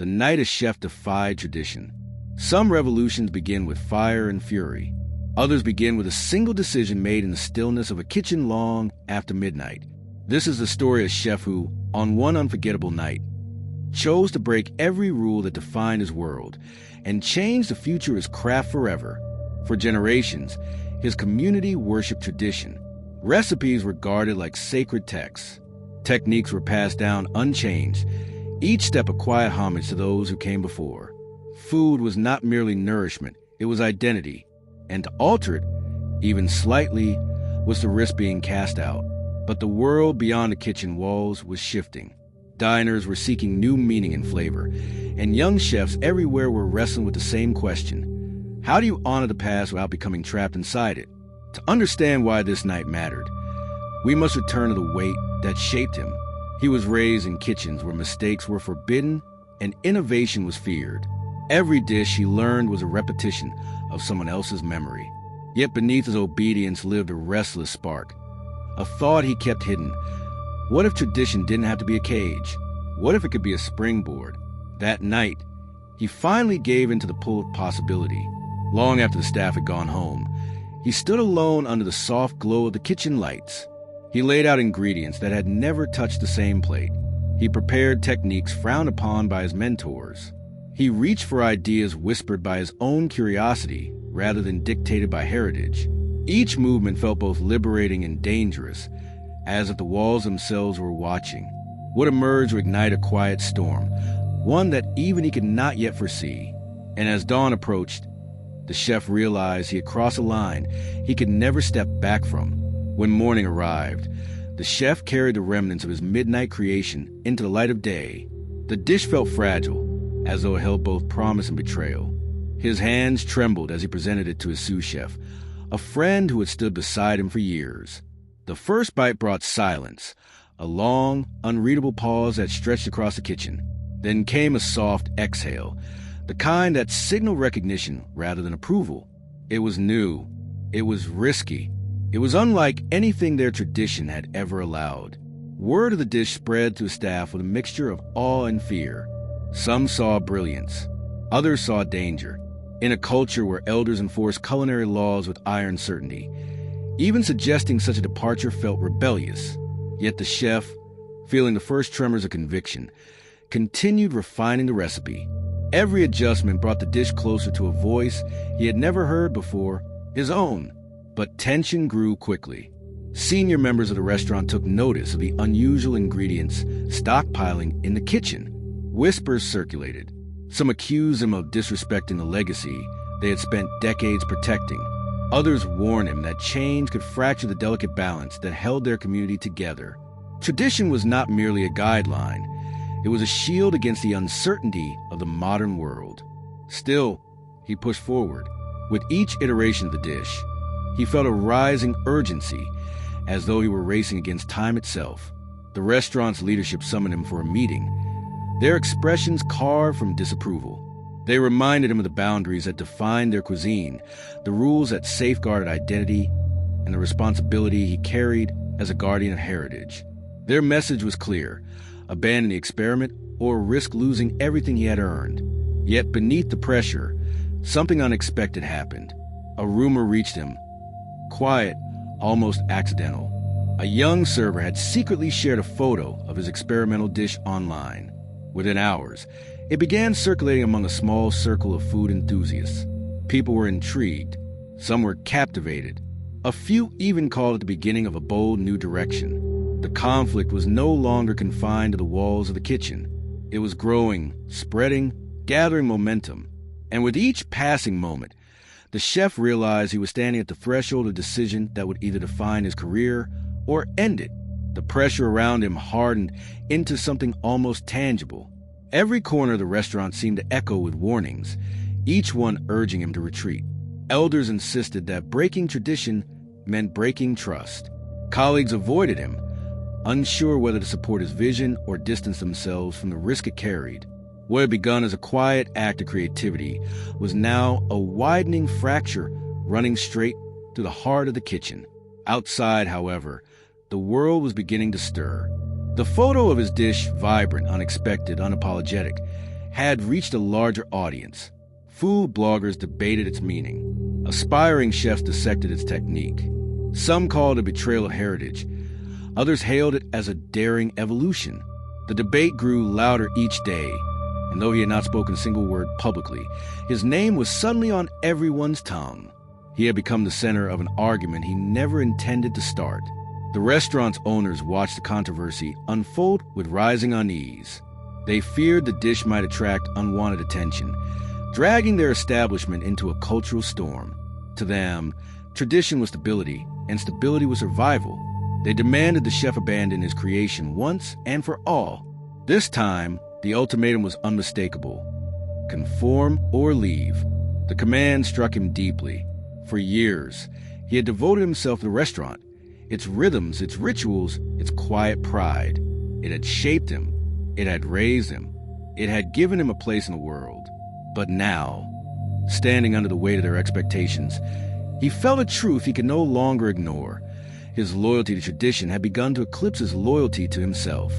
the night a chef defied tradition. Some revolutions begin with fire and fury. Others begin with a single decision made in the stillness of a kitchen long after midnight. This is the story of a chef who, on one unforgettable night, chose to break every rule that defined his world and change the future of his craft forever. For generations, his community worshipped tradition. Recipes were guarded like sacred texts. Techniques were passed down unchanged, each step a quiet homage to those who came before. Food was not merely nourishment, it was identity, and to alter it, even slightly, was to risk being cast out. But the world beyond the kitchen walls was shifting. Diners were seeking new meaning and flavor, and young chefs everywhere were wrestling with the same question. How do you honor the past without becoming trapped inside it? To understand why this night mattered, we must return to the weight that shaped him. He was raised in kitchens where mistakes were forbidden and innovation was feared. Every dish he learned was a repetition of someone else's memory. Yet beneath his obedience lived a restless spark, a thought he kept hidden. What if tradition didn't have to be a cage? What if it could be a springboard? That night, he finally gave in to the pull of possibility. Long after the staff had gone home, he stood alone under the soft glow of the kitchen lights. He laid out ingredients that had never touched the same plate. He prepared techniques frowned upon by his mentors. He reached for ideas whispered by his own curiosity rather than dictated by heritage. Each movement felt both liberating and dangerous, as if the walls themselves were watching. What emerged would ignite a quiet storm, one that even he could not yet foresee. And as dawn approached, the chef realized he had crossed a line he could never step back from. When morning arrived, the chef carried the remnants of his midnight creation into the light of day. The dish felt fragile, as though it held both promise and betrayal. His hands trembled as he presented it to his sous chef, a friend who had stood beside him for years. The first bite brought silence, a long, unreadable pause that stretched across the kitchen. Then came a soft exhale, the kind that signaled recognition rather than approval. It was new. It was risky. It was unlike anything their tradition had ever allowed. Word of the dish spread to the staff with a mixture of awe and fear. Some saw brilliance. Others saw danger. In a culture where elders enforced culinary laws with iron certainty, even suggesting such a departure felt rebellious. Yet the chef, feeling the first tremors of conviction, continued refining the recipe. Every adjustment brought the dish closer to a voice he had never heard before, his own. But tension grew quickly. Senior members of the restaurant took notice of the unusual ingredients stockpiling in the kitchen. Whispers circulated. Some accused him of disrespecting the legacy they had spent decades protecting. Others warned him that change could fracture the delicate balance that held their community together. Tradition was not merely a guideline. It was a shield against the uncertainty of the modern world. Still, he pushed forward. With each iteration of the dish, he felt a rising urgency, as though he were racing against time itself. The restaurant's leadership summoned him for a meeting, their expressions carved from disapproval. They reminded him of the boundaries that defined their cuisine, the rules that safeguarded identity, and the responsibility he carried as a guardian of heritage. Their message was clear: abandon the experiment or risk losing everything he had earned. Yet beneath the pressure, something unexpected happened. A rumor reached him, quiet, almost accidental. A young server had secretly shared a photo of his experimental dish online. Within hours, it began circulating among a small circle of food enthusiasts. People were intrigued. Some were captivated. A few even called it the beginning of a bold new direction. The conflict was no longer confined to the walls of the kitchen. It was growing, spreading, gathering momentum. And with each passing moment, the chef realized he was standing at the threshold of a decision that would either define his career or end it. The pressure around him hardened into something almost tangible. Every corner of the restaurant seemed to echo with warnings, each one urging him to retreat. Elders insisted that breaking tradition meant breaking trust. Colleagues avoided him, unsure whether to support his vision or distance themselves from the risk it carried. What had begun as a quiet act of creativity was now a widening fracture running straight to the heart of the kitchen. Outside, however, the world was beginning to stir. The photo of his dish, vibrant, unexpected, unapologetic, had reached a larger audience. Food bloggers debated its meaning. Aspiring chefs dissected its technique. Some called it a betrayal of heritage. Others hailed it as a daring evolution. The debate grew louder each day, and though he had not spoken a single word publicly, his name was suddenly on everyone's tongue. He had become the center of an argument he never intended to start. The restaurant's owners watched the controversy unfold with rising unease. They feared the dish might attract unwanted attention, dragging their establishment into a cultural storm. To them, tradition was stability, and stability was survival. They demanded the chef abandon his creation once and for all. This time, the ultimatum was unmistakable. Conform or leave. The command struck him deeply. For years, he had devoted himself to the restaurant, its rhythms, its rituals, its quiet pride. It had shaped him. It had raised him. It had given him a place in the world. But now, standing under the weight of their expectations, he felt a truth he could no longer ignore. His loyalty to tradition had begun to eclipse his loyalty to himself.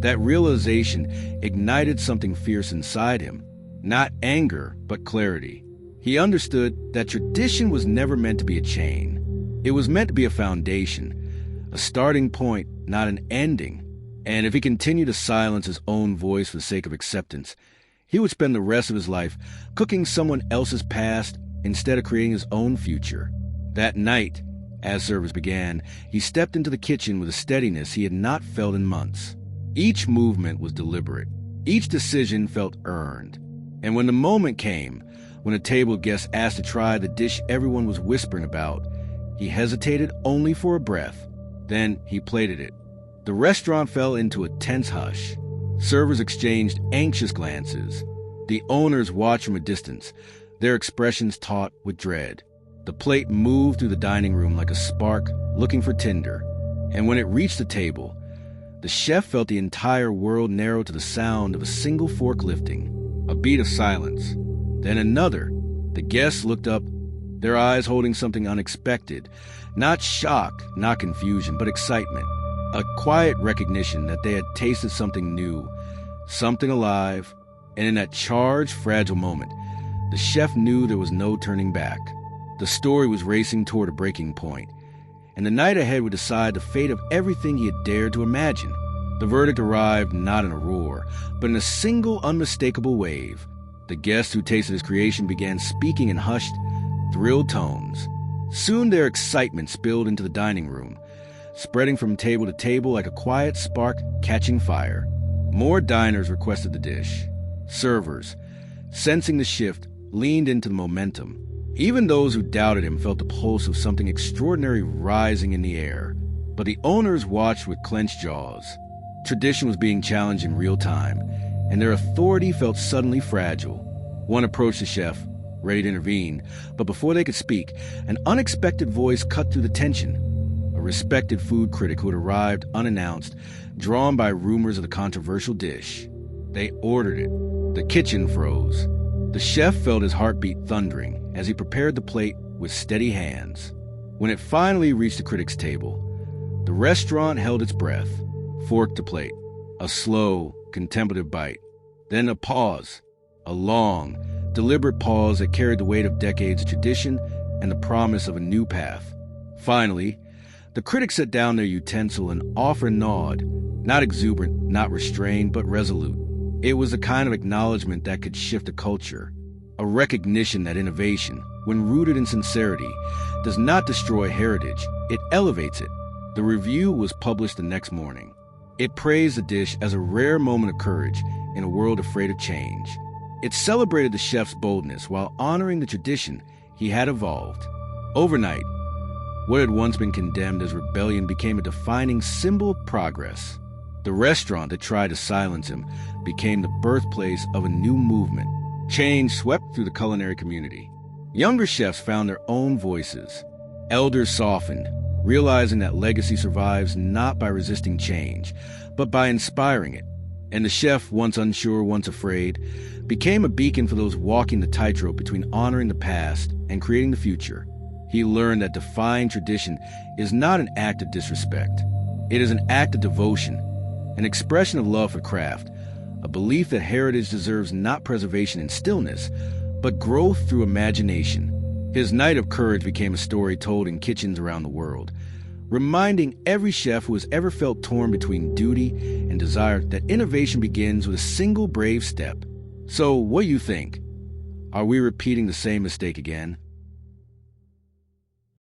That realization ignited something fierce inside him. Not anger, but clarity. He understood that tradition was never meant to be a chain. It was meant to be a foundation, a starting point, not an ending. And if he continued to silence his own voice for the sake of acceptance, he would spend the rest of his life cooking someone else's past instead of creating his own future. That night, as service began, he stepped into the kitchen with a steadiness he had not felt in months. Each movement was deliberate. Each decision felt earned. And when the moment came, when a table of guests asked to try the dish everyone was whispering about, he hesitated only for a breath. Then he plated it. The restaurant fell into a tense hush. Servers exchanged anxious glances. The owners watched from a distance, their expressions taut with dread. The plate moved through the dining room like a spark looking for tinder. And when it reached the table, the chef felt the entire world narrow to the sound of a single fork lifting. A beat of silence. Then another. The guests looked up, their eyes holding something unexpected. Not shock, not confusion, but excitement. A quiet recognition that they had tasted something new, something alive. And in that charged, fragile moment, the chef knew there was no turning back. The story was racing toward a breaking point, and the night ahead would decide the fate of everything he had dared to imagine. The verdict arrived not in a roar, but in a single unmistakable wave. The guests who tasted his creation began speaking in hushed, thrilled tones. Soon their excitement spilled into the dining room, spreading from table to table like a quiet spark catching fire. More diners requested the dish. Servers, sensing the shift, leaned into the momentum. Even those who doubted him felt the pulse of something extraordinary rising in the air. But the owners watched with clenched jaws. Tradition was being challenged in real time, and their authority felt suddenly fragile. One approached the chef, ready to intervene, but before they could speak, an unexpected voice cut through the tension. A respected food critic who had arrived unannounced, drawn by rumors of the controversial dish. They ordered it. The kitchen froze. The chef felt his heartbeat thundering as he prepared the plate with steady hands. When it finally reached the critic's table, the restaurant held its breath, fork to plate, a slow, contemplative bite. Then a pause, a long, deliberate pause that carried the weight of decades of tradition and the promise of a new path. Finally, the critics set down their utensil and offered a nod, not exuberant, not restrained, but resolute. It was the kind of acknowledgement that could shift a culture, a recognition that innovation, when rooted in sincerity, does not destroy heritage, it elevates it. The review was published the next morning. It praised the dish as a rare moment of courage in a world afraid of change. It celebrated the chef's boldness while honoring the tradition he had evolved. Overnight, what had once been condemned as rebellion became a defining symbol of progress. The restaurant that tried to silence him became the birthplace of a new movement. Change swept through the culinary community. Younger chefs found their own voices. Elders softened, realizing that legacy survives not by resisting change, but by inspiring it. And the chef, once unsure, once afraid, became a beacon for those walking the tightrope between honoring the past and creating the future. He learned that defying tradition is not an act of disrespect. It is an act of devotion, an expression of love for craft, a belief that heritage deserves not preservation in stillness, but growth through imagination. His night of courage became a story told in kitchens around the world, reminding every chef who has ever felt torn between duty and desire that innovation begins with a single brave step. So, what do you think? Are we repeating the same mistake again?